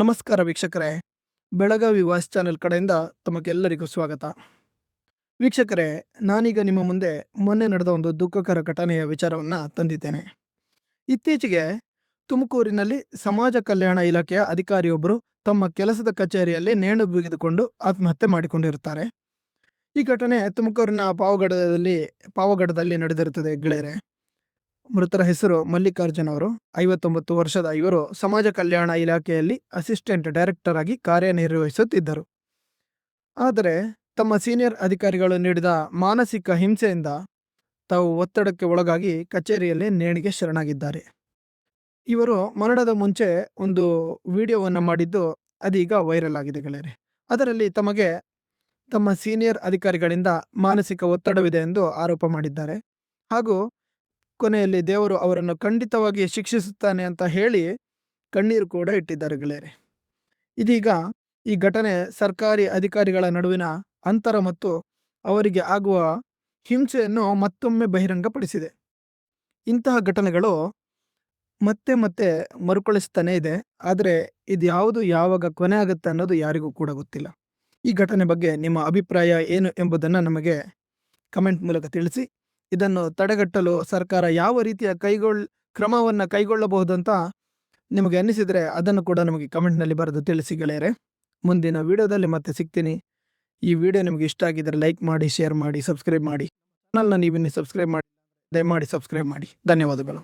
ನಮಸ್ಕಾರ ವೀಕ್ಷಕರೇ. Belagavi voice channel ಕಡೆಯಿಂದ ತಮಗೆಲ್ಲರಿಗೂ ಸ್ವಾಗತ. ವೀಕ್ಷಕರೇ, ನಾನೀಗ ನಿಮ್ಮ ಮುಂದೆ ಮೊನ್ನೆ ನಡೆದ ಒಂದು ದುಃಖಕರ ಘಟನೆಯ ವಿಚಾರವನ್ನು ತಂದಿದ್ದೇನೆ. ಇತ್ತೀಚೆಗೆ ತುಮಕೂರಿನಲ್ಲಿ ಸಮಾಜ ಕಲ್ಯಾಣ ಇಲಾಖೆಯ ಅಧಿಕಾರಿಯೊಬ್ಬರು ತಮ್ಮ ಕೆಲಸದ ಕಚೇರಿಯಲ್ಲಿ ನೇಣು ಬಿಗಿದುಕೊಂಡು ಆತ್ಮಹತ್ಯೆ ಮಾಡಿಕೊಂಡಿರುತ್ತಾರೆ. ಈ ಘಟನೆ ತುಮಕೂರಿನ ಪಾವಗಡದಲ್ಲಿ ನಡೆದಿರುತ್ತದೆ ಗೆಳೆಯರೆ. ಮೃತರ ಹೆಸರು ಮಲ್ಲಿಕಾರ್ಜುನ್ ಅವರು. 59 ವರ್ಷದ ಇವರು ಸಮಾಜ ಕಲ್ಯಾಣ ಇಲಾಖೆಯಲ್ಲಿ ಅಸಿಸ್ಟೆಂಟ್ ಡೈರೆಕ್ಟರ್ ಆಗಿ ಕಾರ್ಯನಿರ್ವಹಿಸುತ್ತಿದ್ದರು. ಆದರೆ ತಮ್ಮ ಸೀನಿಯರ್ ಅಧಿಕಾರಿಗಳು ನೀಡಿದ ಮಾನಸಿಕ ಹಿಂಸೆಯಿಂದ ತಾವು ಒತ್ತಡಕ್ಕೆ ಒಳಗಾಗಿ ಕಚೇರಿಯಲ್ಲಿ ನೇಣಿಗೆ ಶರಣಾಗಿದ್ದಾರೆ. ಇವರು ಮರಣದ ಮುಂಚೆ ಒಂದು ವಿಡಿಯೋವನ್ನು ಮಾಡಿದ್ದು ಅದೀಗ ವೈರಲ್ ಆಗಿದೆ ಗೆಳೆಯರೆ. ಅದರಲ್ಲಿ ತಮ್ಮ ಸೀನಿಯರ್ ಅಧಿಕಾರಿಗಳಿಂದ ಮಾನಸಿಕ ಒತ್ತಡವಿದೆ ಎಂದು ಆರೋಪ ಮಾಡಿದ್ದಾರೆ. ಹಾಗೂ ಕೊನೆಯಲ್ಲಿ ದೇವರು ಅವರನ್ನು ಖಂಡಿತವಾಗಿ ಶಿಕ್ಷಿಸುತ್ತಾನೆ ಅಂತ ಹೇಳಿ ಕಣ್ಣೀರು ಕೂಡ ಇಟ್ಟಿದ್ದಾರೆ ಗೆಳೆಯರೆ. ಇದೀಗ ಈ ಘಟನೆ ಸರ್ಕಾರಿ ಅಧಿಕಾರಿಗಳ ನಡುವಿನ ಅಂತರ ಮತ್ತು ಅವರಿಗೆ ಆಗುವ ಹಿಂಸೆಯನ್ನು ಮತ್ತೊಮ್ಮೆ ಬಹಿರಂಗಪಡಿಸಿದೆ. ಇಂತಹ ಘಟನೆಗಳು ಮತ್ತೆ ಮತ್ತೆ ಮರುಕಳಿಸ್ತಾನೆ ಇದೆ. ಆದರೆ ಇದ್ಯಾವುದು ಯಾವಾಗ ಕೊನೆ ಆಗುತ್ತೆ ಅನ್ನೋದು ಯಾರಿಗೂ ಕೂಡ ಗೊತ್ತಿಲ್ಲ. ಈ ಘಟನೆ ಬಗ್ಗೆ ನಿಮ್ಮ ಅಭಿಪ್ರಾಯ ಏನು ಎಂಬುದನ್ನು ನಮಗೆ ಕಮೆಂಟ್ ಮೂಲಕ ತಿಳಿಸಿ. ಇದನ್ನು ತಡೆಗಟ್ಟಲು ಸರ್ಕಾರ ಯಾವ ರೀತಿಯ ಕ್ರಮವನ್ನು ಕೈಗೊಳ್ಳಬಹುದಂತ ನಿಮಗೆ ಅನ್ನಿಸಿದರೆ ಅದನ್ನು ಕೂಡ ನಮಗೆ ಕಮೆಂಟ್ನಲ್ಲಿ ಬರೆದು ತಿಳಿಸಿ ಗೆಳೆಯರೆ. ಮುಂದಿನ ವಿಡಿಯೋದಲ್ಲಿ ಮತ್ತೆ ಸಿಗ್ತೀನಿ. ಈ ವಿಡಿಯೋ ನಿಮಗೆ ಇಷ್ಟ ಆಗಿದ್ದರೆ ಲೈಕ್ ಮಾಡಿ, ಶೇರ್ ಮಾಡಿ, ಸಬ್ಸ್ಕ್ರೈಬ್ ಮಾಡಿ. ಚಾನಲ್ನ ನೀವಿನ್ನು ಸಬ್ಸ್ಕ್ರೈಬ್ ಮಾಡಿ, ದಯಮಾಡಿ ಸಬ್ಸ್ಕ್ರೈಬ್ ಮಾಡಿ. ಧನ್ಯವಾದಗಳು.